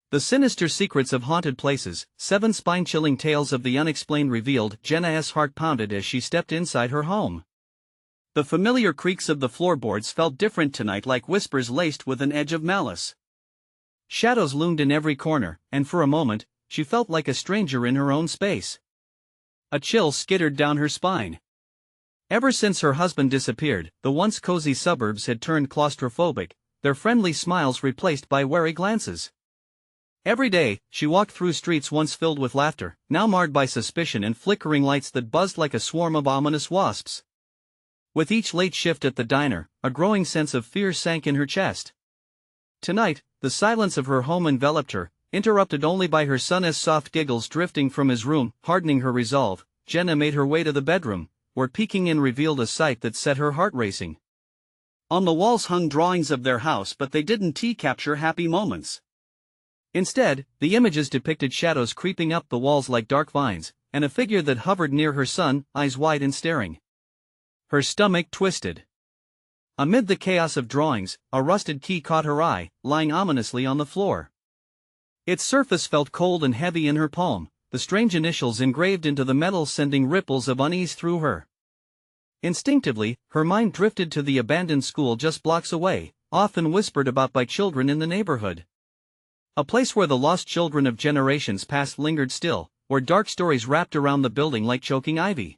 The Sinister Secrets of Haunted Places, 7 spine-chilling tales of the unexplained revealed. Jenna's heart pounded as she stepped inside her home. The familiar creaks of the floorboards felt different tonight, like whispers laced with an edge of malice. Shadows loomed in every corner, and for a moment, she felt like a stranger in her own space. A chill skittered down her spine. Ever since her husband disappeared, the once cozy suburbs had turned claustrophobic, their friendly smiles replaced by wary glances. Every day, she walked through streets once filled with laughter, now marred by suspicion and flickering lights that buzzed like a swarm of ominous wasps. With each late shift at the diner, a growing sense of fear sank in her chest. Tonight, the silence of her home enveloped her, interrupted only by her son's soft giggles drifting from his room. Hardening her resolve, Jenna made her way to the bedroom, where peeking in revealed a sight that set her heart racing. On the walls hung drawings of their house, but they didn't capture happy moments. Instead, the images depicted shadows creeping up the walls like dark vines, and a figure that hovered near her son, eyes wide and staring. Her stomach twisted. Amid the chaos of drawings, a rusted key caught her eye, lying ominously on the floor. Its surface felt cold and heavy in her palm, the strange initials engraved into the metal sending ripples of unease through her. Instinctively, her mind drifted to the abandoned school just blocks away, often whispered about by children in the neighborhood. A place where the lost children of generations past lingered still, where dark stories wrapped around the building like choking ivy.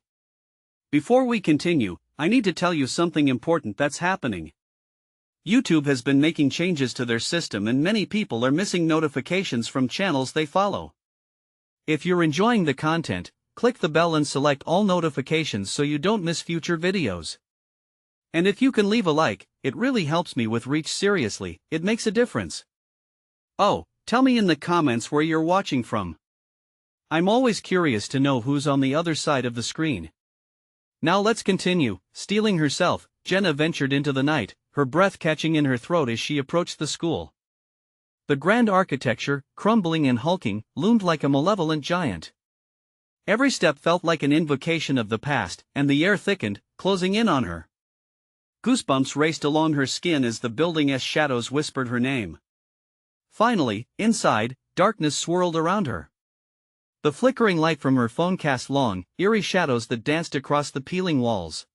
Before we continue, I need to tell you something important that's happening. YouTube has been making changes to their system and many people are missing notifications from channels they follow. If you're enjoying the content, click the bell and select all notifications so you don't miss future videos. And if you can leave a like, it really helps me with reach. Seriously, it makes a difference. Oh, tell me in the comments where you're watching from. I'm always curious to know who's on the other side of the screen. Now let's continue. Steeling herself, Jenna ventured into the night, her breath catching in her throat as she approached the school. The grand architecture, crumbling and hulking, loomed like a malevolent giant. Every step felt like an invocation of the past, and the air thickened, closing in on her. Goosebumps raced along her skin as the building's shadows whispered her name. Finally, inside, darkness swirled around her. The flickering light from her phone cast long, eerie shadows that danced across the peeling walls.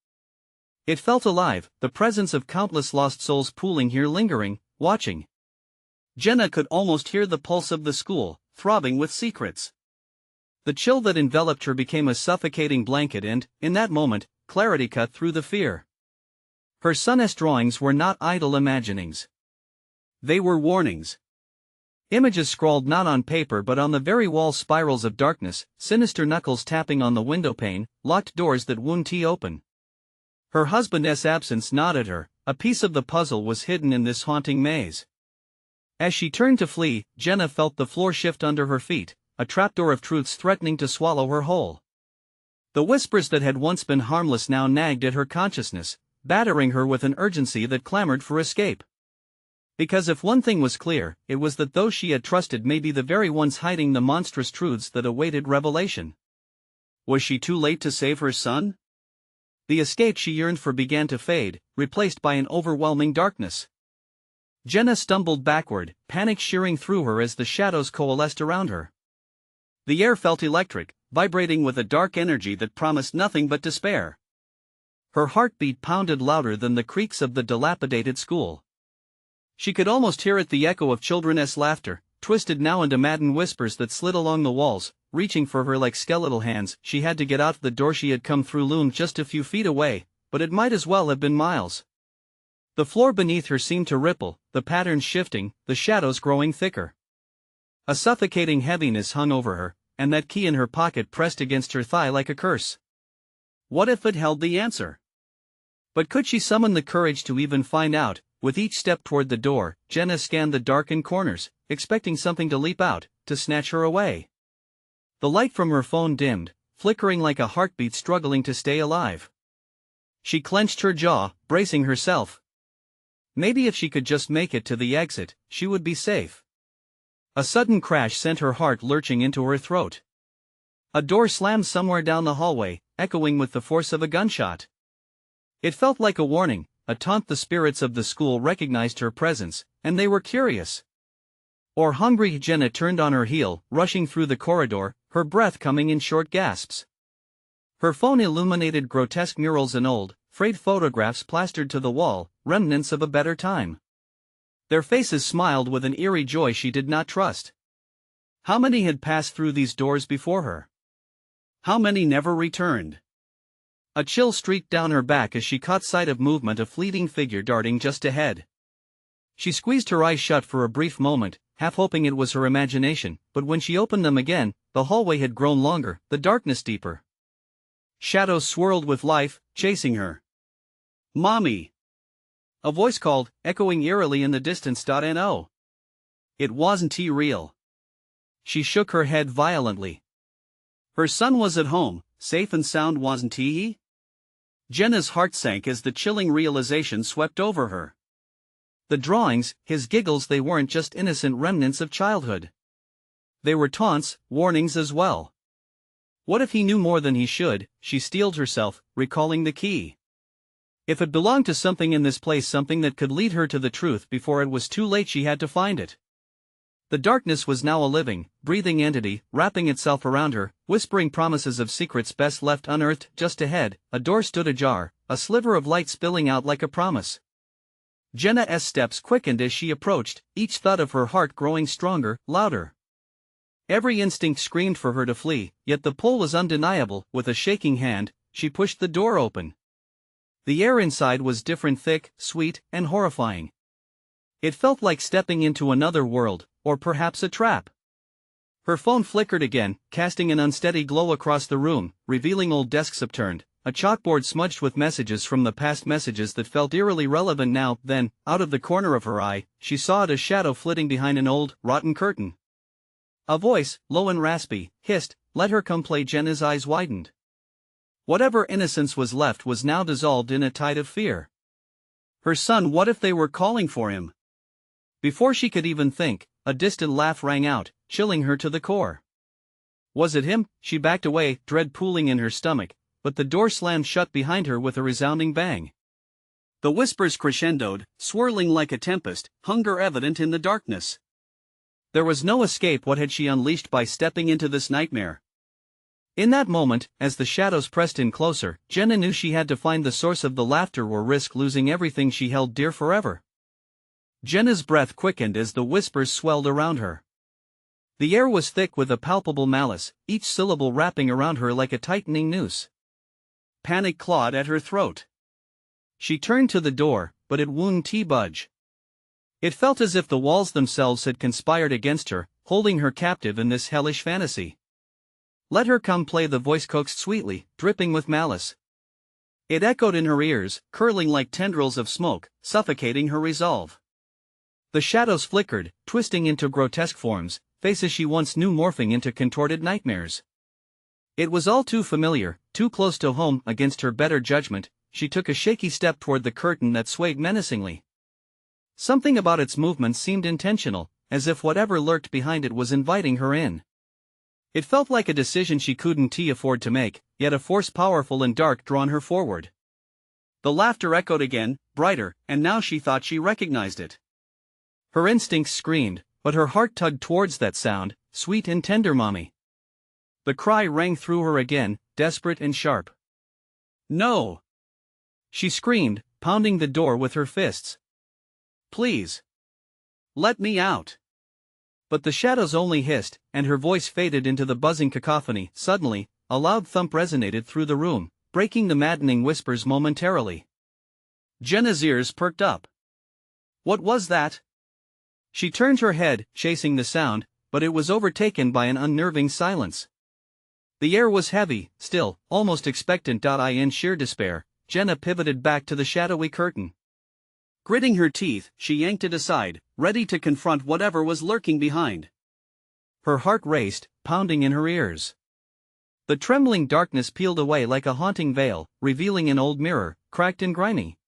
It felt alive, the presence of countless lost souls pooling here, lingering, watching. Jenna could almost hear the pulse of the school, throbbing with secrets. The chill that enveloped her became a suffocating blanket and, in that moment, clarity cut through the fear. Her son's drawings were not idle imaginings. They were warnings. Images scrawled not on paper but on the very wall, spirals of darkness, sinister knuckles tapping on the windowpane, locked doors that wouldn't open. Her husband's absence gnawed her, a piece of the puzzle was hidden in this haunting maze. As she turned to flee, Jenna felt the floor shift under her feet, a trapdoor of truths threatening to swallow her whole. The whispers that had once been harmless now nagged at her consciousness, battering her with an urgency that clamored for escape. Because if one thing was clear, it was that those she had trusted may be the very ones hiding the monstrous truths that awaited revelation. Was she too late to save her son? The escape she yearned for began to fade, replaced by an overwhelming darkness. Jenna stumbled backward, panic shearing through her as the shadows coalesced around her. The air felt electric, vibrating with a dark energy that promised nothing but despair. Her heartbeat pounded louder than the creaks of the dilapidated school. She could almost hear it, the echo of children's laughter, twisted now into maddened whispers that slid along the walls, reaching for her like skeletal hands. She had to get out. The door she had come through loomed just a few feet away, but it might as well have been miles. The floor beneath her seemed to ripple, the patterns shifting, the shadows growing thicker. A suffocating heaviness hung over her, and that key in her pocket pressed against her thigh like a curse. What if it held the answer? But could she summon the courage to even find out? With each step toward the door, Jenna scanned the darkened corners, expecting something to leap out, to snatch her away. The light from her phone dimmed, flickering like a heartbeat struggling to stay alive. She clenched her jaw, bracing herself. Maybe if she could just make it to the exit, she would be safe. A sudden crash sent her heart lurching into her throat. A door slammed somewhere down the hallway, echoing with the force of a gunshot. It felt like a warning, a taunt. The spirits of the school recognized her presence, and they were curious. Or hungry? Jenna turned on her heel, rushing through the corridor, her breath coming in short gasps. Her phone illuminated grotesque murals and old, frayed photographs plastered to the wall, remnants of a better time. Their faces smiled with an eerie joy she did not trust. How many had passed through these doors before her? How many never returned? A chill streaked down her back as she caught sight of movement, a fleeting figure darting just ahead. She squeezed her eyes shut for a brief moment, half hoping it was her imagination, but when she opened them again, the hallway had grown longer, the darkness deeper. Shadows swirled with life, chasing her. "Mommy!" A voice called, echoing eerily in the distance. No. It wasn't real. She shook her head violently. Her son was at home, safe and sound, wasn't he? Jenna's heart sank as the chilling realization swept over her. The drawings, his giggles, they weren't just innocent remnants of childhood. They were taunts, warnings as well. What if he knew more than he should? She steeled herself, recalling the key. If it belonged to something in this place, something that could lead her to the truth before it was too late, she had to find it. The darkness was now a living, breathing entity, wrapping itself around her, whispering promises of secrets best left unearthed. Just ahead, a door stood ajar, a sliver of light spilling out like a promise. Jenna's steps quickened as she approached, each thud of her heart growing stronger, louder. Every instinct screamed for her to flee, yet the pull was undeniable. With a shaking hand, she pushed the door open. The air inside was different, thick, sweet, and horrifying. It felt like stepping into another world, or perhaps a trap. Her phone flickered again, casting an unsteady glow across the room, revealing old desks upturned, a chalkboard smudged with messages from the past, messages that felt eerily relevant now. Then, out of the corner of her eye, she saw a shadow flitting behind an old, rotten curtain. A voice, low and raspy, hissed, "Let her come play." Jenna's eyes widened. Whatever innocence was left was now dissolved in a tide of fear. Her son, what if they were calling for him? Before she could even think, a distant laugh rang out, chilling her to the core. Was it him? She backed away, dread pooling in her stomach, but the door slammed shut behind her with a resounding bang. The whispers crescendoed, swirling like a tempest, hunger evident in the darkness. There was no escape. What had she unleashed by stepping into this nightmare? In that moment, as the shadows pressed in closer, Jenna knew she had to find the source of the laughter or risk losing everything she held dear forever. Jenna's breath quickened as the whispers swelled around her. The air was thick with a palpable malice, each syllable wrapping around her like a tightening noose. Panic clawed at her throat. She turned to the door, but it wouldn't budge. It felt as if the walls themselves had conspired against her, holding her captive in this hellish fantasy. "Let her come play," the voice coaxed sweetly, dripping with malice. It echoed in her ears, curling like tendrils of smoke, suffocating her resolve. The shadows flickered, twisting into grotesque forms, faces she once knew morphing into contorted nightmares. It was all too familiar, too close to home. Against her better judgment, she took a shaky step toward the curtain that swayed menacingly. Something about its movement seemed intentional, as if whatever lurked behind it was inviting her in. It felt like a decision she couldn't afford to make, yet a force powerful and dark drawn her forward. The laughter echoed again, brighter, and now she thought she recognized it. Her instincts screamed, but her heart tugged towards that sound, sweet and tender. "Mommy." The cry rang through her again, desperate and sharp. "No!" she screamed, pounding the door with her fists. "Please. Let me out." But the shadows only hissed, and her voice faded into the buzzing cacophony. Suddenly, a loud thump resonated through the room, breaking the maddening whispers momentarily. Jenna's ears perked up. What was that? She turned her head, chasing the sound, but it was overtaken by an unnerving silence. The air was heavy, still, almost expectant. In sheer despair, Jenna pivoted back to the shadowy curtain. Gritting her teeth, she yanked it aside, ready to confront whatever was lurking behind. Her heart raced, pounding in her ears. The trembling darkness peeled away like a haunting veil, revealing an old mirror, cracked and grimy.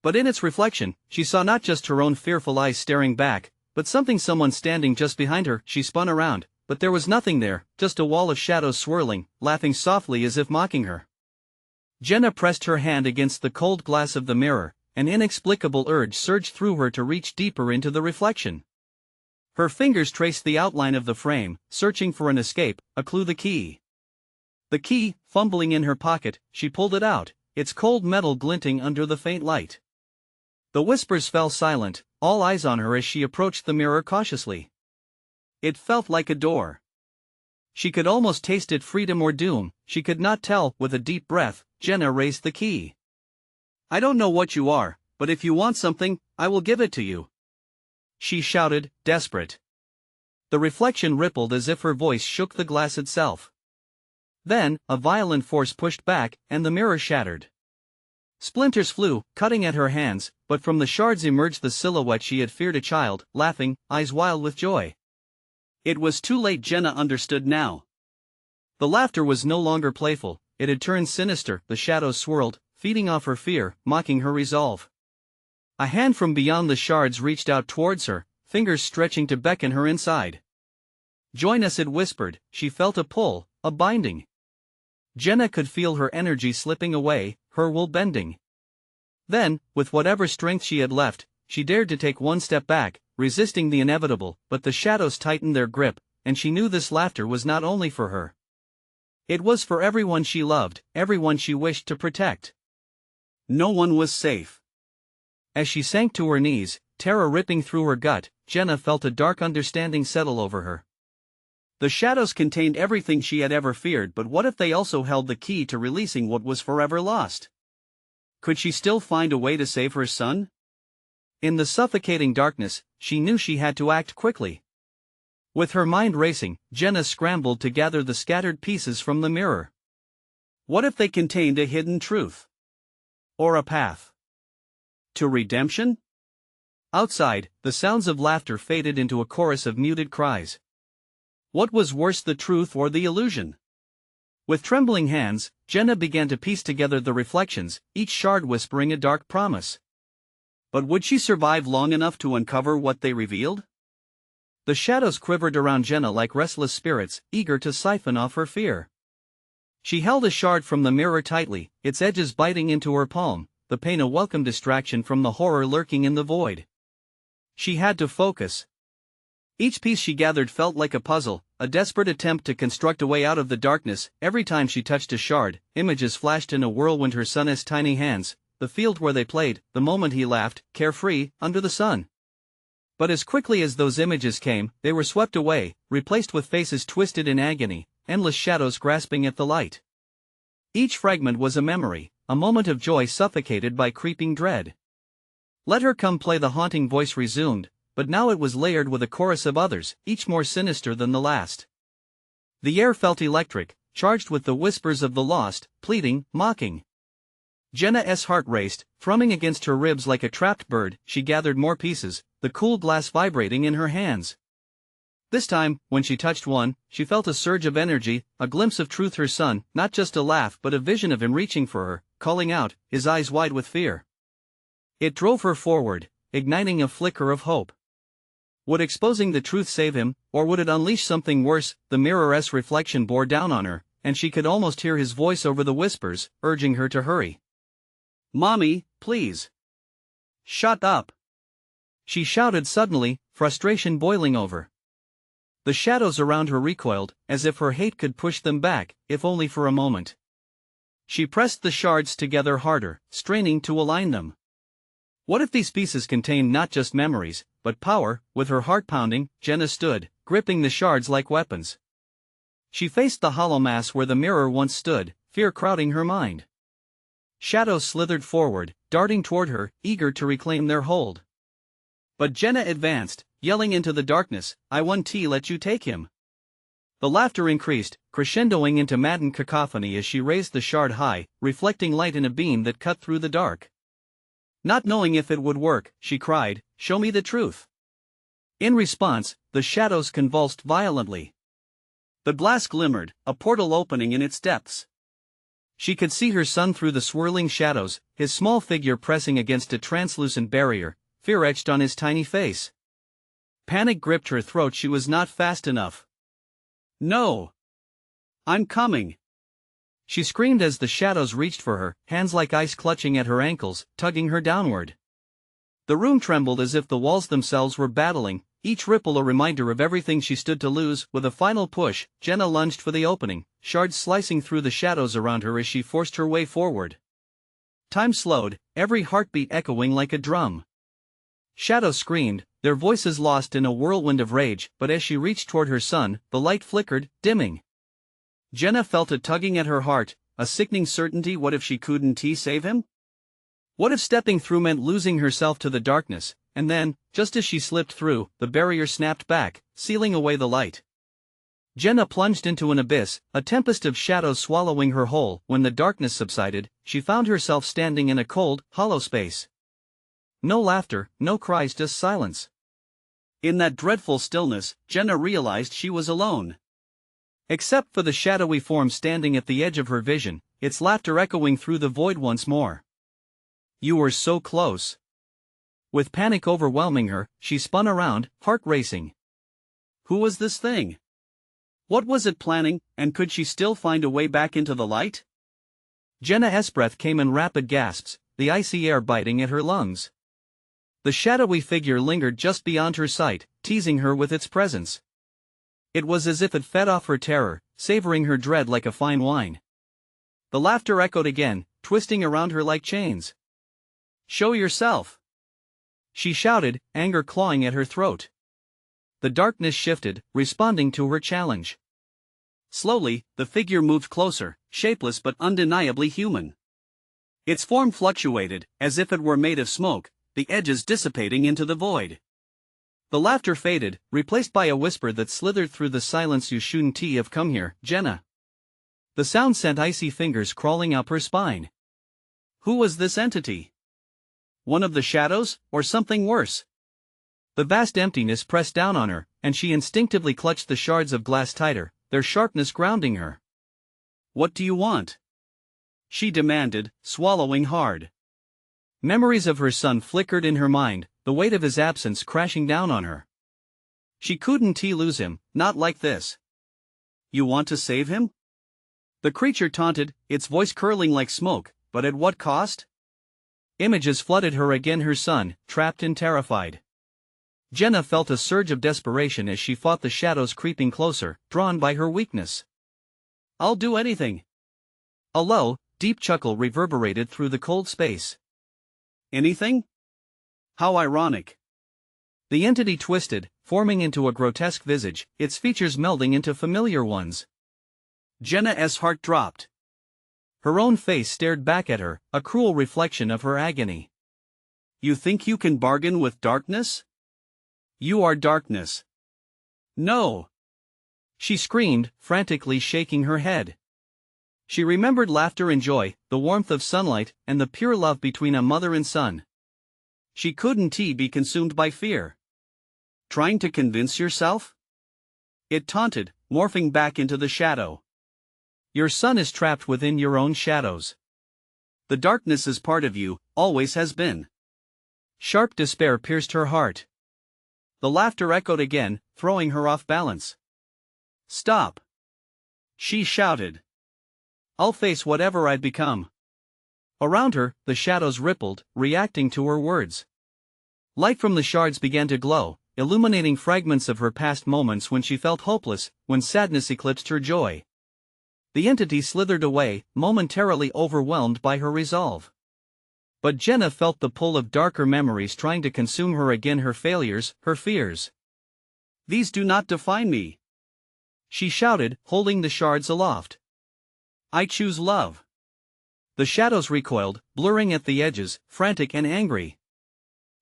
But in its reflection, she saw not just her own fearful eyes staring back, but someone standing just behind her. She spun around, but there was nothing there, just a wall of shadows swirling, laughing softly as if mocking her. Jenna pressed her hand against the cold glass of the mirror. An inexplicable urge surged through her to reach deeper into the reflection. Her fingers traced the outline of the frame, searching for an escape, a clue, the key. The key, fumbling in her pocket, she pulled it out, its cold metal glinting under the faint light. The whispers fell silent, all eyes on her as she approached the mirror cautiously. It felt like a door. She could almost taste it, freedom or doom, she could not tell. With a deep breath, Jenna raised the key. "I don't know what you are, but if you want something, I will give it to you," she shouted, desperate. The reflection rippled as if her voice shook the glass itself. Then, a violent force pushed back, and the mirror shattered. Splinters flew, cutting at her hands, but from the shards emerged the silhouette she had feared, a child, laughing, eyes wild with joy. It was too late. Jenna understood now. The laughter was no longer playful, it had turned sinister. The shadows swirled, feeding off her fear, mocking her resolve. A hand from beyond the shards reached out towards her, fingers stretching to beckon her inside. "Join us," it whispered. She felt a pull, a binding. Jenna could feel her energy slipping away, her will bending. Then, with whatever strength she had left, she dared to take one step back, resisting the inevitable, but the shadows tightened their grip, and she knew this laughter was not only for her. It was for everyone she loved, everyone she wished to protect. No one was safe. As she sank to her knees, terror ripping through her gut, Jenna felt a dark understanding settle over her. The shadows contained everything she had ever feared, but what if they also held the key to releasing what was forever lost? Could she still find a way to save her son? In the suffocating darkness, she knew she had to act quickly. With her mind racing, Jenna scrambled to gather the scattered pieces from the mirror. What if they contained a hidden truth? Or a path to redemption? Outside, the sounds of laughter faded into a chorus of muted cries. What was worse, the truth or the illusion? With trembling hands, Jenna began to piece together the reflections, each shard whispering a dark promise. But would she survive long enough to uncover what they revealed? The shadows quivered around Jenna like restless spirits, eager to siphon off her fear. She held a shard from the mirror tightly, its edges biting into her palm, the pain a welcome distraction from the horror lurking in the void. She had to focus. Each piece she gathered felt like a puzzle, a desperate attempt to construct a way out of the darkness. Every time she touched a shard, images flashed in a whirlwind: her son's tiny hands, the field where they played, the moment he laughed, carefree, under the sun. But as quickly as those images came, they were swept away, replaced with faces twisted in agony, endless shadows grasping at the light. Each fragment was a memory, a moment of joy suffocated by creeping dread. "Let her come play," the haunting voice resumed, but now it was layered with a chorus of others, each more sinister than the last. The air felt electric, charged with the whispers of the lost, pleading, mocking. Jenna's heart raced, thrumming against her ribs like a trapped bird. She gathered more pieces, the cool glass vibrating in her hands. This time, when she touched one, she felt a surge of energy, a glimpse of truth, her son, not just a laugh but a vision of him reaching for her, calling out, his eyes wide with fear. It drove her forward, igniting a flicker of hope. Would exposing the truth save him, or would it unleash something worse? The mirror's reflection bore down on her, and she could almost hear his voice over the whispers, urging her to hurry. "Mommy, please. Shut up," she shouted suddenly, frustration boiling over. The shadows around her recoiled, as if her hate could push them back, if only for a moment. She pressed the shards together harder, straining to align them. What if these pieces contained not just memories, but power? With her heart pounding, Jenna stood, gripping the shards like weapons. She faced the hollow mass where the mirror once stood, fear crowding her mind. Shadows slithered forward, darting toward her, eager to reclaim their hold. But Jenna advanced, yelling into the darkness, "I won't let you take him." The laughter increased, crescendoing into maddened cacophony as she raised the shard high, reflecting light in a beam that cut through the dark. Not knowing if it would work, she cried, "Show me the truth." In response, the shadows convulsed violently. The glass glimmered, a portal opening in its depths. She could see her son through the swirling shadows, his small figure pressing against a translucent barrier, fear etched on his tiny face. Panic gripped her throat. She was not fast enough. "No! I'm coming!" she screamed as the shadows reached for her, hands like ice clutching at her ankles, tugging her downward. The room trembled as if the walls themselves were battling, each ripple a reminder of everything she stood to lose. With a final push, Jenna lunged for the opening, shards slicing through the shadows around her as she forced her way forward. Time slowed, every heartbeat echoing like a drum. Shadows screamed, their voices lost in a whirlwind of rage, but as she reached toward her son, the light flickered, dimming. Jenna felt it tugging at her heart, a sickening certainty. What if she couldn't save him? What if stepping through meant losing herself to the darkness? And then, just as she slipped through, the barrier snapped back, sealing away the light. Jenna plunged into an abyss, a tempest of shadows swallowing her whole. When the darkness subsided, she found herself standing in a cold, hollow space. No laughter, no cries, just silence. In that dreadful stillness, Jenna realized she was alone. Except for the shadowy form standing at the edge of her vision, its laughter echoing through the void once more. You were so close. With panic overwhelming her, she spun around, heart racing. Who was this thing? What was it planning, and could she still find a way back into the light? Jenna's breath came in rapid gasps, the icy air biting at her lungs. The shadowy figure lingered just beyond her sight, teasing her with its presence. It was as if it fed off her terror, savoring her dread like a fine wine. The laughter echoed again, twisting around her like chains. Show yourself! She shouted, anger clawing at her throat. The darkness shifted, responding to her challenge. Slowly, the figure moved closer, shapeless but undeniably human. Its form fluctuated, as if it were made of smoke, the edges dissipating into the void. The laughter faded, replaced by a whisper that slithered through the silence. You shouldn't have come here, Jenna. The sound sent icy fingers crawling up her spine. Who was this entity? One of the shadows, or something worse? The vast emptiness pressed down on her, and she instinctively clutched the shards of glass tighter, their sharpness grounding her. What do you want? She demanded, swallowing hard. Memories of her son flickered in her mind, the weight of his absence crashing down on her. She couldn't lose him, not like this. You want to save him? The creature taunted, its voice curling like smoke, but at what cost? Images flooded her again, her son, trapped and terrified. Jenna felt a surge of desperation as she fought the shadows creeping closer, drawn by her weakness. I'll do anything. A low, deep chuckle reverberated through the cold space. Anything? How ironic. The entity twisted, forming into a grotesque visage, its features melding into familiar ones. Jenna's heart dropped. Her own face stared back at her, a cruel reflection of her agony. You think you can bargain with darkness? You are darkness. No! She screamed, frantically shaking her head. She remembered laughter and joy, the warmth of sunlight, and the pure love between a mother and son. She couldn't be consumed by fear. Trying to convince yourself? It taunted, morphing back into the shadow. Your son is trapped within your own shadows. The darkness is part of you, always has been. Sharp despair pierced her heart. The laughter echoed again, throwing her off balance. Stop! She shouted. I'll face whatever I'd become. Around her, the shadows rippled, reacting to her words. Light from the shards began to glow, illuminating fragments of her past moments when she felt hopeless, when sadness eclipsed her joy. The entity slithered away, momentarily overwhelmed by her resolve. But Jenna felt the pull of darker memories trying to consume her again, her failures, her fears. These do not define me. She shouted, holding the shards aloft. I choose love. The shadows recoiled, blurring at the edges, frantic and angry.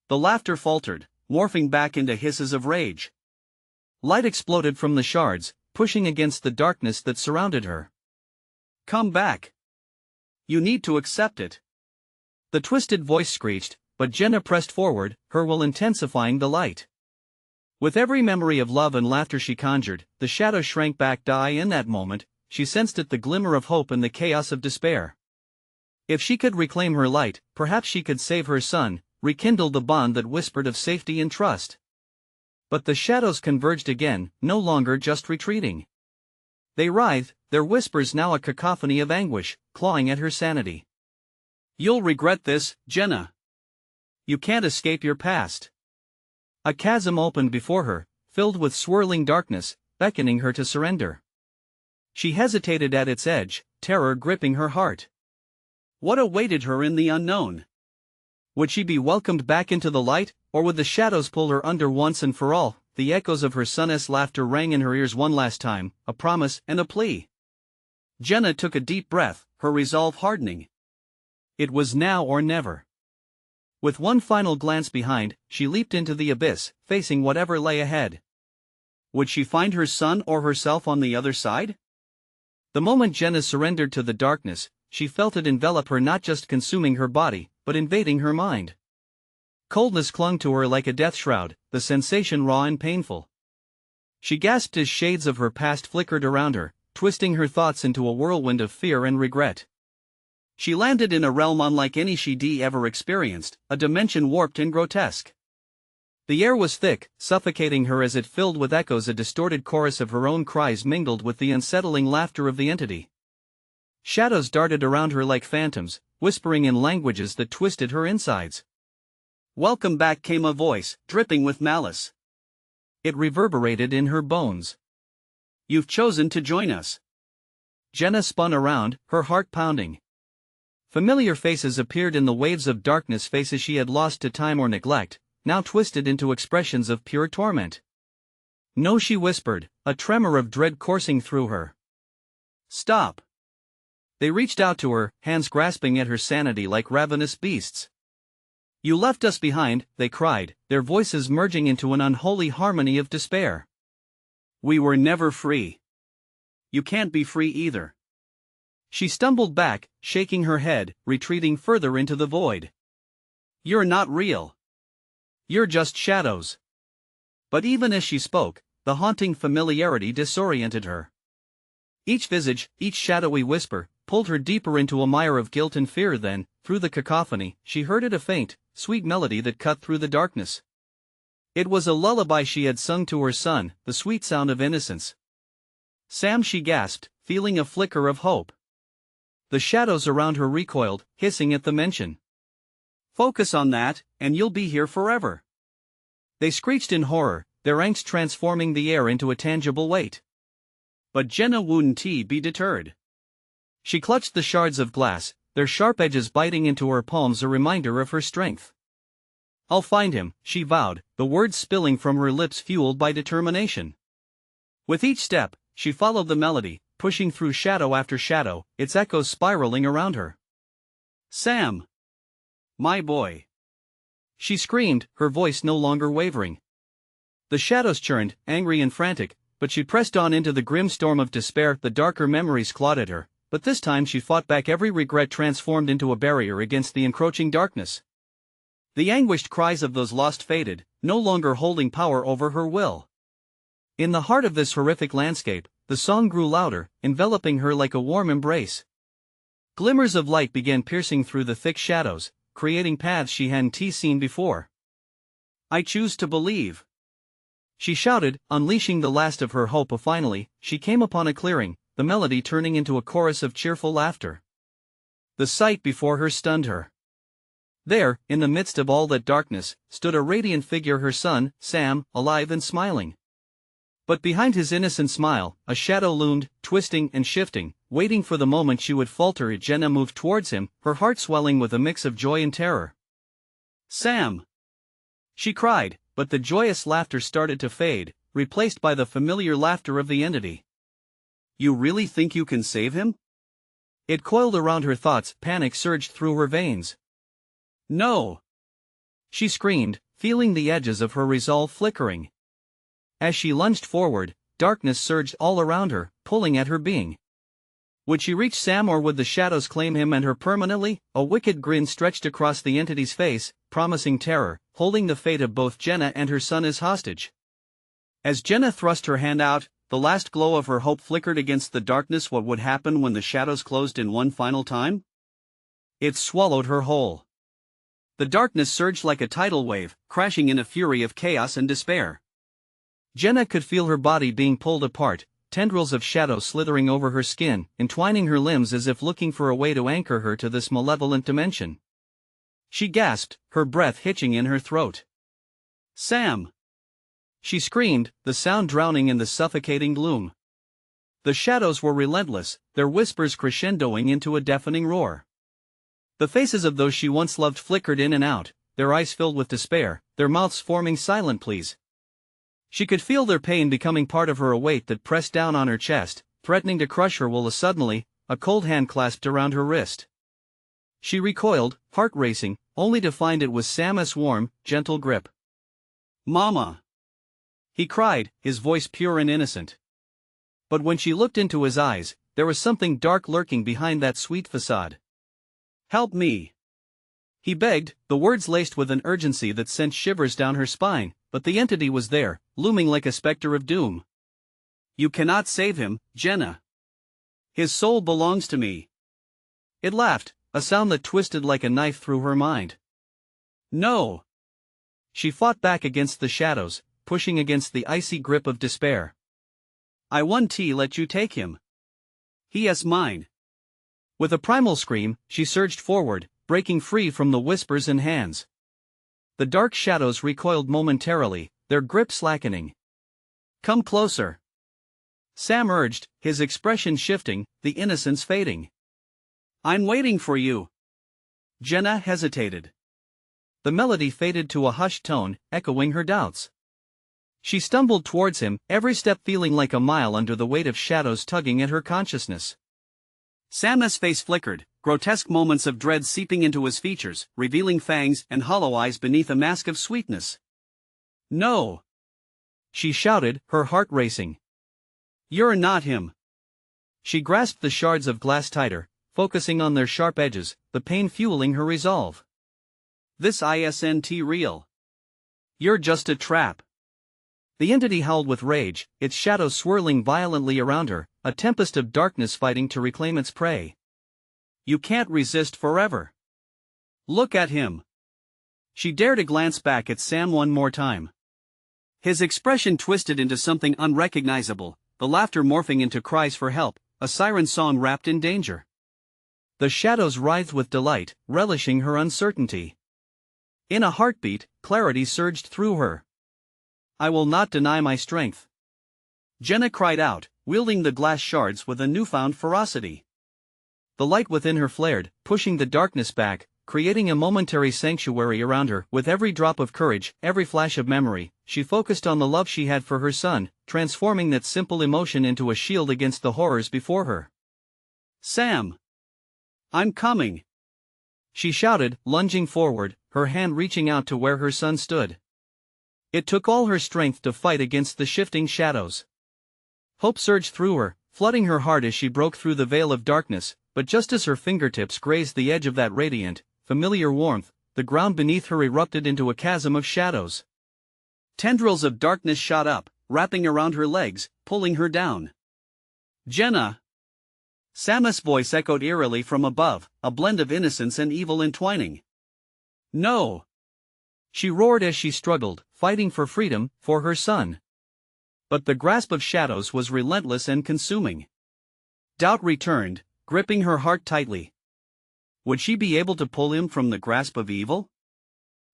The laughter faltered, morphing back into hisses of rage. Light exploded from the shards, pushing against the darkness that surrounded her. Come back. You need to accept it. The twisted voice screeched, but Jenna pressed forward, her will intensifying the light. With every memory of love and laughter she conjured, the shadow shrank back. In that moment, she sensed it, the glimmer of hope in the chaos of despair. If she could reclaim her light, perhaps she could save her son, rekindle the bond that whispered of safety and trust. But the shadows converged again, no longer just retreating. They writhed, their whispers now a cacophony of anguish, clawing at her sanity. You'll regret this, Jenna. You can't escape your past. A chasm opened before her, filled with swirling darkness, beckoning her to surrender. She hesitated at its edge, terror gripping her heart. What awaited her in the unknown? Would she be welcomed back into the light, or would the shadows pull her under once and for all? The echoes of her son's laughter rang in her ears one last time, a promise and a plea. Jenna took a deep breath, her resolve hardening. It was now or never. With one final glance behind, she leaped into the abyss, facing whatever lay ahead. Would she find her son or herself on the other side? The moment Jenna surrendered to the darkness, she felt it envelop her, not just consuming her body, but invading her mind. Coldness clung to her like a death shroud, the sensation raw and painful. She gasped as shades of her past flickered around her, twisting her thoughts into a whirlwind of fear and regret. She landed in a realm unlike any she'd ever experienced, a dimension warped and grotesque. The air was thick, suffocating her as it filled with echoes. A distorted chorus of her own cries mingled with the unsettling laughter of the entity. Shadows darted around her like phantoms, whispering in languages that twisted her insides. "Welcome back," came a voice, dripping with malice. It reverberated in her bones. "You've chosen to join us." Jenna spun around, her heart pounding. Familiar faces appeared in the waves of darkness, faces she had lost to time or neglect, now twisted into expressions of pure torment. "No," she whispered, a tremor of dread coursing through her. "Stop." They reached out to her, hands grasping at her sanity like ravenous beasts. "You left us behind," they cried, their voices merging into an unholy harmony of despair. "We were never free. You can't be free either." She stumbled back, shaking her head, retreating further into the void. "You're not real. You're just shadows." But even as she spoke, the haunting familiarity disoriented her. Each visage, each shadowy whisper, pulled her deeper into a mire of guilt and fear. Then, through the cacophony, she heard a faint, sweet melody that cut through the darkness. It was a lullaby she had sung to her son, the sweet sound of innocence. "Sam," she gasped, feeling a flicker of hope. The shadows around her recoiled, hissing at the mention. "Focus on that, and you'll be here forever." They screeched in horror, their angst transforming the air into a tangible weight. But Jenna wouldn't be deterred. She clutched the shards of glass, their sharp edges biting into her palms, a reminder of her strength. "I'll find him," she vowed, the words spilling from her lips fueled by determination. With each step, she followed the melody, pushing through shadow after shadow, its echoes spiraling around her. "Sam! My boy!" she screamed, her voice no longer wavering. The shadows churned, angry and frantic, but she pressed on into the grim storm of despair. The darker memories clawed at her, but this time she fought back, every regret transformed into a barrier against the encroaching darkness. The anguished cries of those lost faded, no longer holding power over her will. In the heart of this horrific landscape, the song grew louder, enveloping her like a warm embrace. Glimmers of light began piercing through the thick shadows, creating paths she hadn't seen before. "I choose to believe," she shouted, unleashing the last of her hope. Finally, she came upon a clearing, the melody turning into a chorus of cheerful laughter. The sight before her stunned her. There, in the midst of all that darkness, stood a radiant figure, her son, Sam, alive and smiling. But behind his innocent smile, a shadow loomed, twisting and shifting, waiting for the moment she would falter. Jenna moved towards him, her heart swelling with a mix of joy and terror. "Sam!" she cried, but the joyous laughter started to fade, replaced by the familiar laughter of the entity. "You really think you can save him?" It coiled around her thoughts, panic surged through her veins. "No!" she screamed, feeling the edges of her resolve flickering. As she lunged forward, darkness surged all around her, pulling at her being. Would she reach Sam, or would the shadows claim him and her permanently? A wicked grin stretched across the entity's face, promising terror, holding the fate of both Jenna and her son as hostage. As Jenna thrust her hand out, the last glow of her hope flickered against the darkness. What would happen when the shadows closed in one final time? It swallowed her whole. The darkness surged like a tidal wave, crashing in a fury of chaos and despair. Jenna could feel her body being pulled apart, tendrils of shadow slithering over her skin, entwining her limbs as if looking for a way to anchor her to this malevolent dimension. She gasped, her breath hitching in her throat. "Sam!" she screamed, the sound drowning in the suffocating gloom. The shadows were relentless, their whispers crescendoing into a deafening roar. The faces of those she once loved flickered in and out, their eyes filled with despair, their mouths forming silent pleas. She could feel their pain becoming part of her, a weight that pressed down on her chest, threatening to crush her while suddenly, a cold hand clasped around her wrist. She recoiled, heart racing, only to find it was Sam's warm, gentle grip. "Mama!" he cried, his voice pure and innocent. But when she looked into his eyes, there was something dark lurking behind that sweet facade. "Help me!" he begged, the words laced with an urgency that sent shivers down her spine, but the entity was there, looming like a specter of doom. "You cannot save him, Jenna. His soul belongs to me." It laughed, a sound that twisted like a knife through her mind. "No!" She fought back against the shadows, pushing against the icy grip of despair. "I won't let you take him. He is mine." With a primal scream, she surged forward, breaking free from the whispers and hands. The dark shadows recoiled momentarily, their grip slackening. "Come closer," Sam urged, his expression shifting, the innocence fading. "I'm waiting for you." Jenna hesitated. The melody faded to a hushed tone, echoing her doubts. She stumbled towards him, every step feeling like a mile under the weight of shadows tugging at her consciousness. Sam's face flickered, grotesque moments of dread seeping into his features, revealing fangs and hollow eyes beneath a mask of sweetness. "No!" she shouted, her heart racing. "You're not him." She grasped the shards of glass tighter, focusing on their sharp edges, the pain fueling her resolve. "This isn't real. You're just a trap." The entity howled with rage, its shadows swirling violently around her, a tempest of darkness fighting to reclaim its prey. "You can't resist forever. Look at him." She dared a glance back at Sam one more time. His expression twisted into something unrecognizable, the laughter morphing into cries for help, a siren song wrapped in danger. The shadows writhed with delight, relishing her uncertainty. In a heartbeat, clarity surged through her. "I will not deny my strength," Jenna cried out, wielding the glass shards with a newfound ferocity. The light within her flared, pushing the darkness back, creating a momentary sanctuary around her. With every drop of courage, every flash of memory, she focused on the love she had for her son, transforming that simple emotion into a shield against the horrors before her. "Sam! I'm coming!" she shouted, lunging forward, her hand reaching out to where her son stood. It took all her strength to fight against the shifting shadows. Hope surged through her, flooding her heart as she broke through the veil of darkness, but just as her fingertips grazed the edge of that radiant, familiar warmth, the ground beneath her erupted into a chasm of shadows. Tendrils of darkness shot up, wrapping around her legs, pulling her down. "Jenna!" Sam's voice echoed eerily from above, a blend of innocence and evil entwining. "No!" she roared as she struggled, fighting for freedom, for her son. But the grasp of shadows was relentless and consuming. Doubt returned, gripping her heart tightly. Would she be able to pull him from the grasp of evil?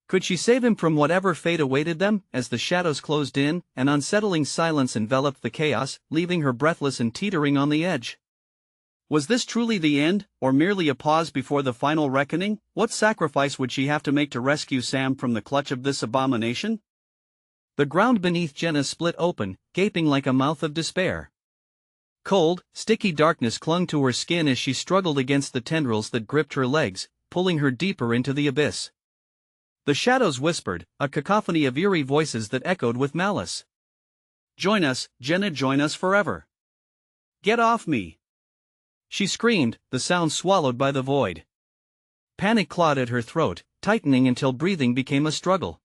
Could she save him from whatever fate awaited them? As the shadows closed in, an unsettling silence enveloped the chaos, leaving her breathless and teetering on the edge. Was this truly the end, or merely a pause before the final reckoning? What sacrifice would she have to make to rescue Sam from the clutch of this abomination? The ground beneath Jenna split open, gaping like a mouth of despair. Cold, sticky darkness clung to her skin as she struggled against the tendrils that gripped her legs, pulling her deeper into the abyss. The shadows whispered, a cacophony of eerie voices that echoed with malice. "Join us, Jenna, join us forever. Get off me!" she screamed, the sound swallowed by the void. Panic clawed at her throat, tightening until breathing became a struggle.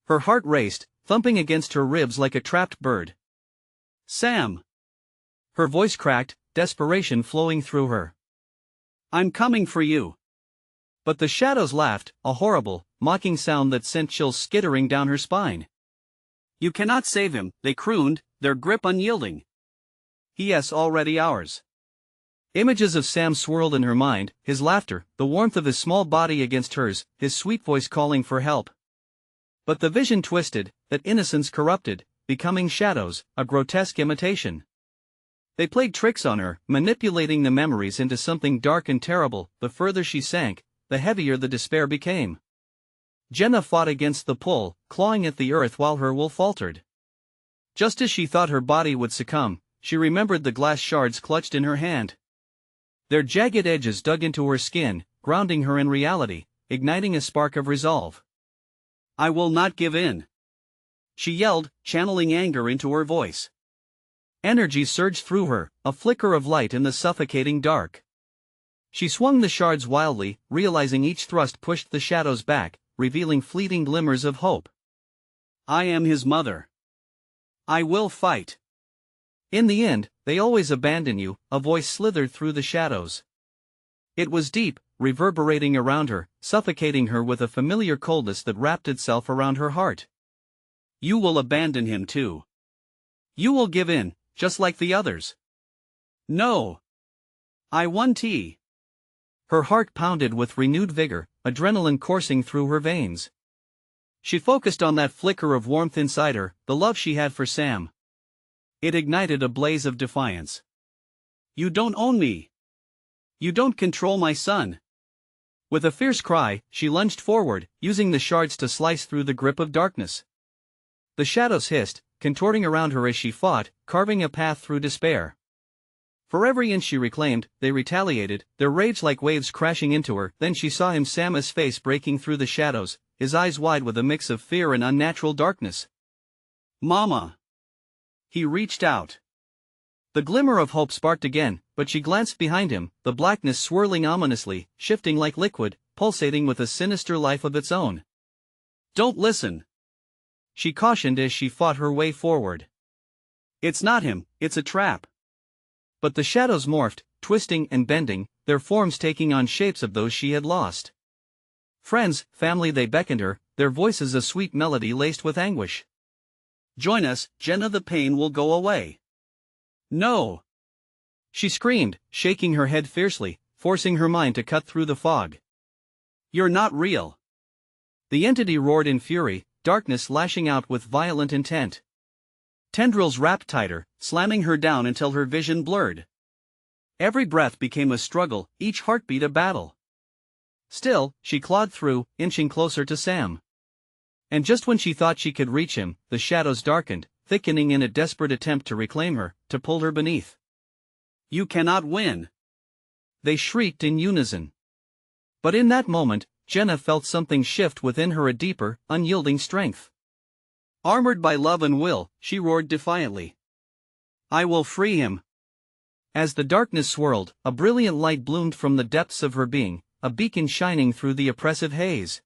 Her heart raced, thumping against her ribs like a trapped bird. "Sam!" Her voice cracked, desperation flowing through her. "I'm coming for you." But the shadows laughed, a horrible, mocking sound that sent chills skittering down her spine. "You cannot save him," they crooned, their grip unyielding. "He is already ours." Images of Sam swirled in her mind, his laughter, the warmth of his small body against hers, his sweet voice calling for help. But the vision twisted, that innocence corrupted, becoming shadows, a grotesque imitation. They played tricks on her, manipulating the memories into something dark and terrible. The further she sank, the heavier the despair became. Jenna fought against the pull, clawing at the earth while her will faltered. Just as she thought her body would succumb, she remembered the glass shards clutched in her hand. Their jagged edges dug into her skin, grounding her in reality, igniting a spark of resolve. "I will not give in," she yelled, channeling anger into her voice. Energy surged through her, a flicker of light in the suffocating dark. She swung the shards wildly, realizing each thrust pushed the shadows back, revealing fleeting glimmers of hope. "I am his mother. I will fight." "In the end, they always abandon you," a voice slithered through the shadows. It was deep, reverberating around her, suffocating her with a familiar coldness that wrapped itself around her heart. "You will abandon him too. You will give in, just like the others." "No. I want tea." Her heart pounded with renewed vigor, adrenaline coursing through her veins. She focused on that flicker of warmth inside her, the love she had for Sam. It ignited a blaze of defiance. "You don't own me. You don't control my son." With a fierce cry, she lunged forward, using the shards to slice through the grip of darkness. The shadows hissed, contorting around her as she fought, carving a path through despair. For every inch she reclaimed, they retaliated, their rage like waves crashing into her. Then she saw him, Sam's face breaking through the shadows, his eyes wide with a mix of fear and unnatural darkness. "Mama!" He reached out. The glimmer of hope sparked again, but she glanced behind him, the blackness swirling ominously, shifting like liquid, pulsating with a sinister life of its own. "Don't listen," she cautioned as she fought her way forward. "It's not him, it's a trap." But the shadows morphed, twisting and bending, their forms taking on shapes of those she had lost. Friends, family, they beckoned her, their voices a sweet melody laced with anguish. "Join us, Jenna, the pain will go away." "No!" she screamed, shaking her head fiercely, forcing her mind to cut through the fog. "You're not real." The entity roared in fury, darkness lashing out with violent intent. Tendrils wrapped tighter, slamming her down until her vision blurred. Every breath became a struggle, each heartbeat a battle. Still, she clawed through, inching closer to Sam. And just when she thought she could reach him, the shadows darkened, thickening in a desperate attempt to reclaim her, to pull her beneath. "You cannot win!" they shrieked in unison. But in that moment, Jenna felt something shift within her, a deeper, unyielding strength. Armored by love and will, she roared defiantly. "I will free him." As the darkness swirled, a brilliant light bloomed from the depths of her being, a beacon shining through the oppressive haze.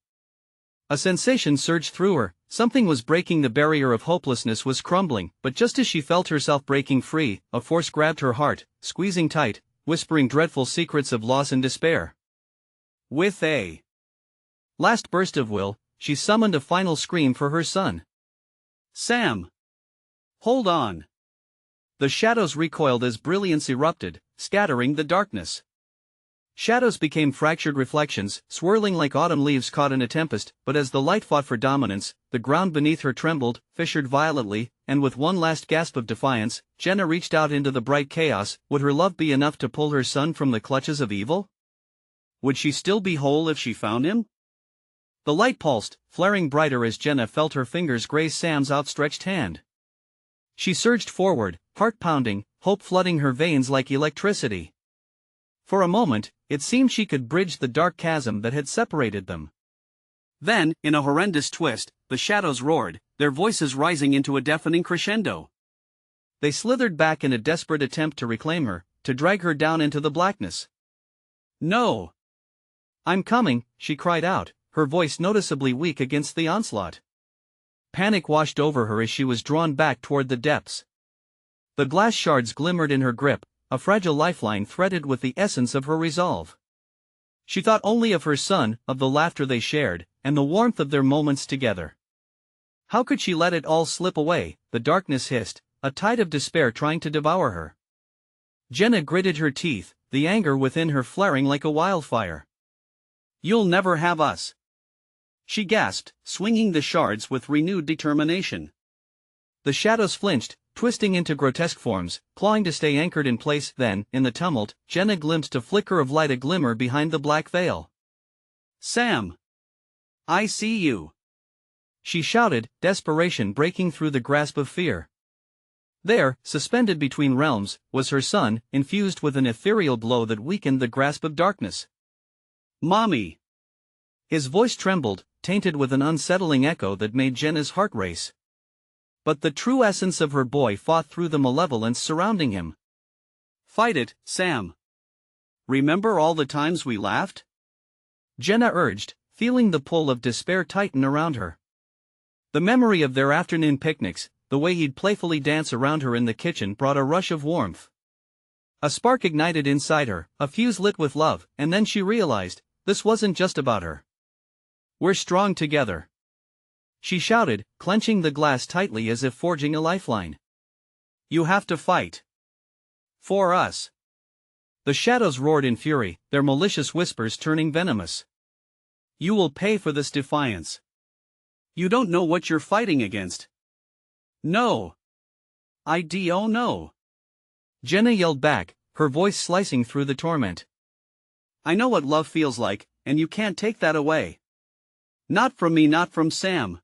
A sensation surged through her, something was breaking, the barrier of hopelessness was crumbling, but just as she felt herself breaking free, a force grabbed her heart, squeezing tight, whispering dreadful secrets of loss and despair. With a last burst of will, she summoned a final scream for her son. "Sam! Hold on!" The shadows recoiled as brilliance erupted, scattering the darkness. Shadows became fractured reflections, swirling like autumn leaves caught in a tempest, but as the light fought for dominance, the ground beneath her trembled, fissured violently, and with one last gasp of defiance, Jenna reached out into the bright chaos. Would her love be enough to pull her son from the clutches of evil? Would she still be whole if she found him? The light pulsed, flaring brighter as Jenna felt her fingers graze Sam's outstretched hand. She surged forward, heart pounding, hope flooding her veins like electricity. For a moment, it seemed she could bridge the dark chasm that had separated them. Then, in a horrendous twist, the shadows roared, their voices rising into a deafening crescendo. They slithered back in a desperate attempt to reclaim her, to drag her down into the blackness. "No! I'm coming," she cried out, her voice noticeably weak against the onslaught. Panic washed over her as she was drawn back toward the depths. The glass shards glimmered in her grip, a fragile lifeline threaded with the essence of her resolve. She thought only of her son, of the laughter they shared, and the warmth of their moments together. How could she let it all slip away? The darkness hissed, a tide of despair trying to devour her. Jenna gritted her teeth, the anger within her flaring like a wildfire. "You'll never have us!" she gasped, swinging the shards with renewed determination. The shadows flinched, twisting into grotesque forms, clawing to stay anchored in place. Then, in the tumult, Jenna glimpsed a flicker of light, a glimmer behind the black veil. "Sam! I see you!" she shouted, desperation breaking through the grasp of fear. There, suspended between realms, was her son, infused with an ethereal glow that weakened the grasp of darkness. "Mommy!" His voice trembled, tainted with an unsettling echo that made Jenna's heart race. But the true essence of her boy fought through the malevolence surrounding him. "Fight it, Sam. Remember all the times we laughed?" Jenna urged, feeling the pull of despair tighten around her. The memory of their afternoon picnics, the way he'd playfully dance around her in the kitchen, brought a rush of warmth. A spark ignited inside her, a fuse lit with love, and then she realized, this wasn't just about her. "We're strong together," she shouted, clenching the glass tightly as if forging a lifeline. "You have to fight. For us." The shadows roared in fury, their malicious whispers turning venomous. "You will pay for this defiance. You don't know what you're fighting against." "No. I don't know," Jenna yelled back, her voice slicing through the torment. "I know what love feels like, and you can't take that away. Not from me, not from Sam."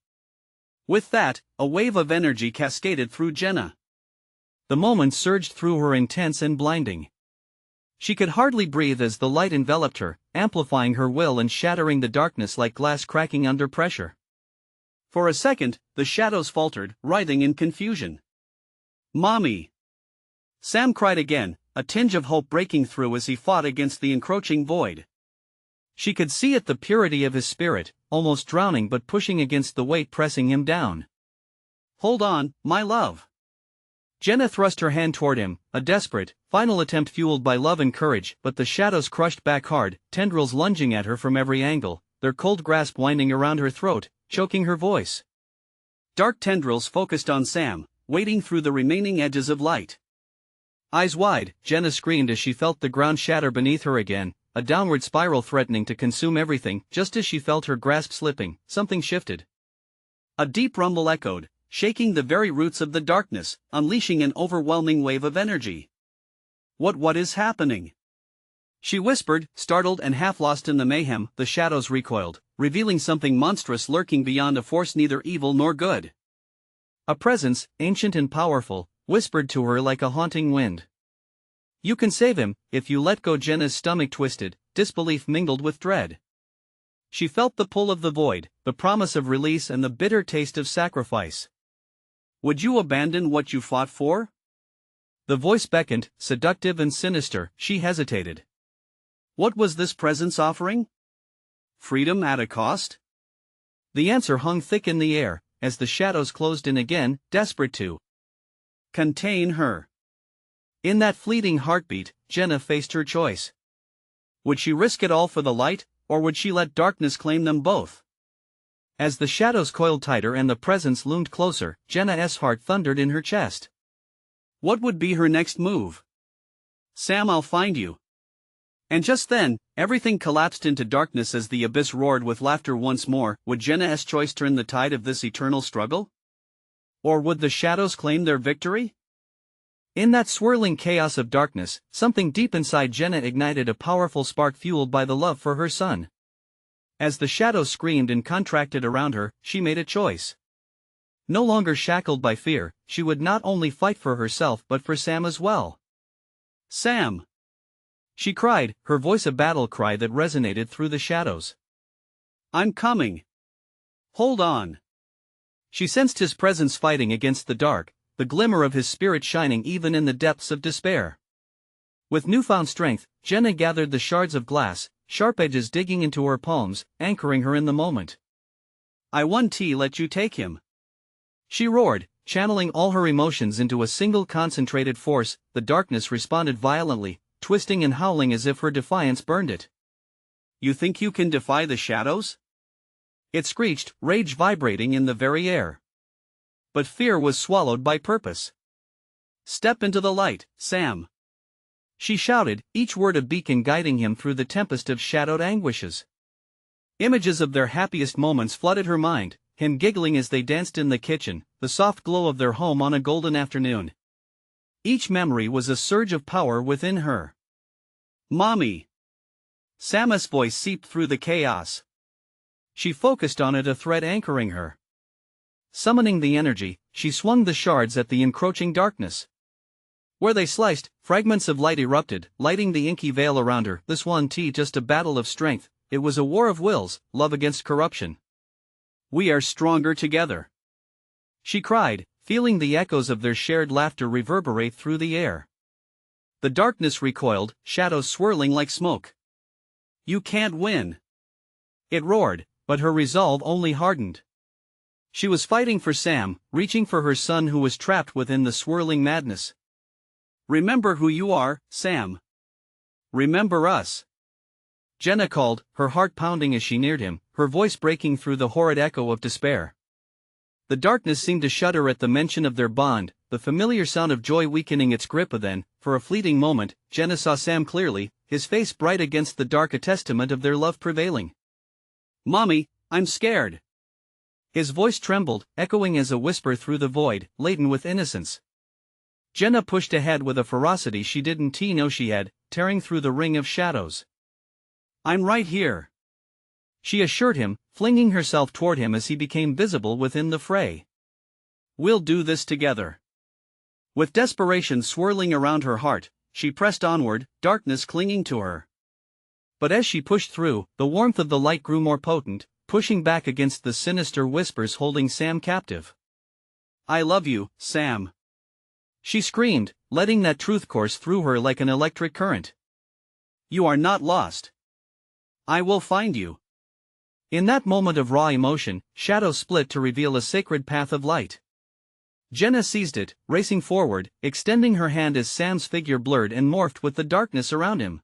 With that, a wave of energy cascaded through Jenna. The moment surged through her, intense and blinding. She could hardly breathe as the light enveloped her, amplifying her will and shattering the darkness like glass cracking under pressure. For a second, the shadows faltered, writhing in confusion. "Mommy!" Sam cried again, a tinge of hope breaking through as he fought against the encroaching void. She could see it, the purity of his spirit, almost drowning but pushing against the weight pressing him down. "Hold on, my love." Jenna thrust her hand toward him, a desperate, final attempt fueled by love and courage, but the shadows crushed back hard, tendrils lunging at her from every angle, their cold grasp winding around her throat, choking her voice. Dark tendrils focused on Sam, wading through the remaining edges of light. Eyes wide, Jenna screamed as she felt the ground shatter beneath her again, a downward spiral threatening to consume everything. Just as she felt her grasp slipping, something shifted. A deep rumble echoed, shaking the very roots of the darkness, unleashing an overwhelming wave of energy. What is happening?" she whispered, startled and half lost in the mayhem. The shadows recoiled, revealing something monstrous lurking beyond, a force neither evil nor good. A presence, ancient and powerful, whispered to her like a haunting wind. "You can save him, if you let go." Jenna's stomach twisted, disbelief mingled with dread. She felt the pull of the void, the promise of release and the bitter taste of sacrifice. "Would you abandon what you fought for?" The voice beckoned, seductive and sinister. She hesitated. What was this presence offering? Freedom at a cost? The answer hung thick in the air, as the shadows closed in again, desperate to contain her. In that fleeting heartbeat, Jenna faced her choice. Would she risk it all for the light, or would she let darkness claim them both? As the shadows coiled tighter and the presence loomed closer, Jenna's heart thundered in her chest. What would be her next move? "Sam, I'll find you." And just then, everything collapsed into darkness as the abyss roared with laughter once more. Would Jenna's choice turn the tide of this eternal struggle? Or would the shadows claim their victory? In that swirling chaos of darkness, something deep inside Jenna ignited a powerful spark fueled by the love for her son. As the shadows screamed and contracted around her, she made a choice. No longer shackled by fear, she would not only fight for herself but for Sam as well. "Sam!" she cried, her voice a battle cry that resonated through the shadows. "I'm coming. Hold on." She sensed his presence fighting against the dark, the glimmer of his spirit shining even in the depths of despair. With newfound strength, Jenna gathered the shards of glass, sharp edges digging into her palms, anchoring her in the moment. "I won't let you take him," she roared, channeling all her emotions into a single concentrated force. The darkness responded violently, twisting and howling as if her defiance burned it. "You think you can defy the shadows?" it screeched, rage vibrating in the very air. But fear was swallowed by purpose. "Step into the light, Sam," she shouted, each word a beacon guiding him through the tempest of shadowed anguishes. Images of their happiest moments flooded her mind, him giggling as they danced in the kitchen, the soft glow of their home on a golden afternoon. Each memory was a surge of power within her. "Mommy!" Sam's voice seeped through the chaos. She focused on it, a thread anchoring her. Summoning the energy, she swung the shards at the encroaching darkness. Where they sliced, fragments of light erupted, lighting the inky veil around her. This wasn't just a battle of strength, it was a war of wills, love against corruption. "We are stronger together," she cried, feeling the echoes of their shared laughter reverberate through the air. The darkness recoiled, shadows swirling like smoke. "You can't win," it roared, but her resolve only hardened. She was fighting for Sam, reaching for her son who was trapped within the swirling madness. "Remember who you are, Sam. Remember us," Jenna called, her heart pounding as she neared him, her voice breaking through the horrid echo of despair. The darkness seemed to shudder at the mention of their bond, the familiar sound of joy weakening its grip. Then, for a fleeting moment, Jenna saw Sam clearly, his face bright against the dark, a testament of their love prevailing. "Mommy, I'm scared." His voice trembled, echoing as a whisper through the void, laden with innocence. Jenna pushed ahead with a ferocity she didn't know she had, tearing through the ring of shadows. "I'm right here," she assured him, flinging herself toward him as he became visible within the fray. "We'll do this together." With desperation swirling around her heart, she pressed onward, darkness clinging to her. But as she pushed through, the warmth of the light grew more potent, pushing back against the sinister whispers holding Sam captive. "I love you, Sam," she screamed, letting that truth course through her like an electric current. "You are not lost. I will find you." In that moment of raw emotion, shadows split to reveal a sacred path of light. Jenna seized it, racing forward, extending her hand as Sam's figure blurred and morphed with the darkness around him.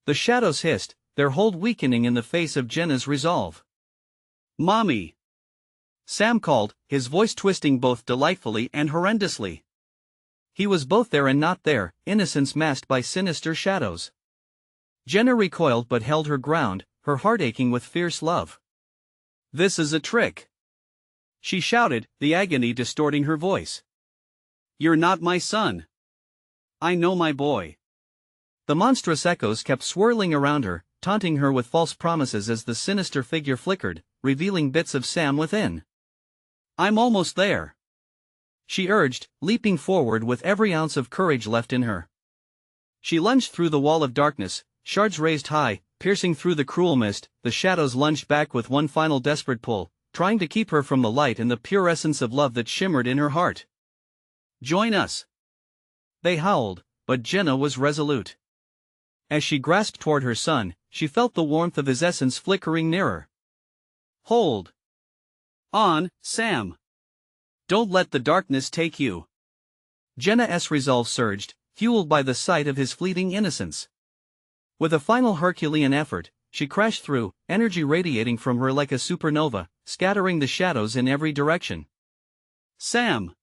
The shadows hissed, their hold weakening in the face of Jenna's resolve. "Mommy!" Sam called, his voice twisting both delightfully and horrendously. He was both there and not there, innocence masked by sinister shadows. Jenna recoiled but held her ground, her heart aching with fierce love. "This is a trick," she shouted, the agony distorting her voice. "You're not my son. I know my boy." The monstrous echoes kept swirling around her, taunting her with false promises as the sinister figure flickered, revealing bits of Sam within. "I'm almost there," she urged, leaping forward with every ounce of courage left in her. She lunged through the wall of darkness, shards raised high, piercing through the cruel mist. The shadows lunged back with one final desperate pull, trying to keep her from the light and the pure essence of love that shimmered in her heart. "Join us," they howled, but Jenna was resolute. As she grasped toward her son, she felt the warmth of his essence flickering nearer. "Hold on, Sam. Don't let the darkness take you." Jenna's resolve surged, fueled by the sight of his fleeting innocence. With a final Herculean effort, she crashed through, energy radiating from her like a supernova, scattering the shadows in every direction. "Sam!"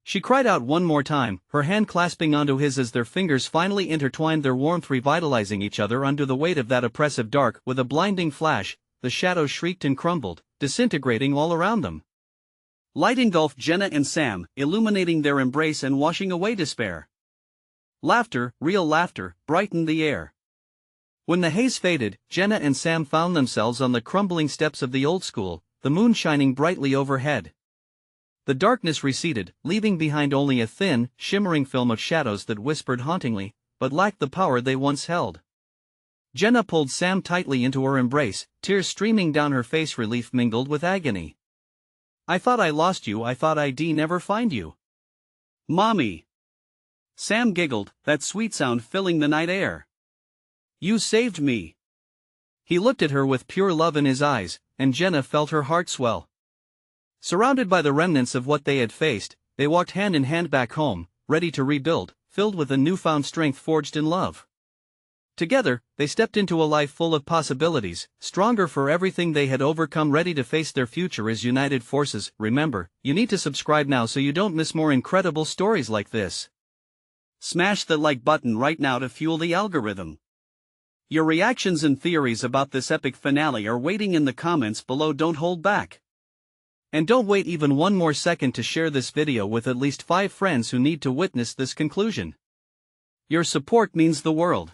she cried out one more time, her hand clasping onto his as their fingers finally intertwined, their warmth revitalizing each other under the weight of that oppressive dark. With a blinding flash, the shadows shrieked and crumbled, disintegrating all around them. Light engulfed Jenna and Sam, illuminating their embrace and washing away despair. Laughter, real laughter, brightened the air. When the haze faded, Jenna and Sam found themselves on the crumbling steps of the old school, the moon shining brightly overhead. The darkness receded, leaving behind only a thin, shimmering film of shadows that whispered hauntingly, but lacked the power they once held. Jenna pulled Sam tightly into her embrace, tears streaming down her face, relief mingled with agony. "I thought I lost you, I thought I'd never find you." "Mommy!" Sam giggled, that sweet sound filling the night air. "You saved me." He looked at her with pure love in his eyes, and Jenna felt her heart swell. Surrounded by the remnants of what they had faced, they walked hand in hand back home, ready to rebuild, filled with a newfound strength forged in love. Together, they stepped into a life full of possibilities, stronger for everything they had overcome, ready to face their future as united forces. Remember, you need to subscribe now so you don't miss more incredible stories like this. Smash the like button right now to fuel the algorithm. Your reactions and theories about this epic finale are waiting in the comments below. Don't hold back. And don't wait even one more second to share this video with at least 5 friends who need to witness this conclusion. Your support means the world.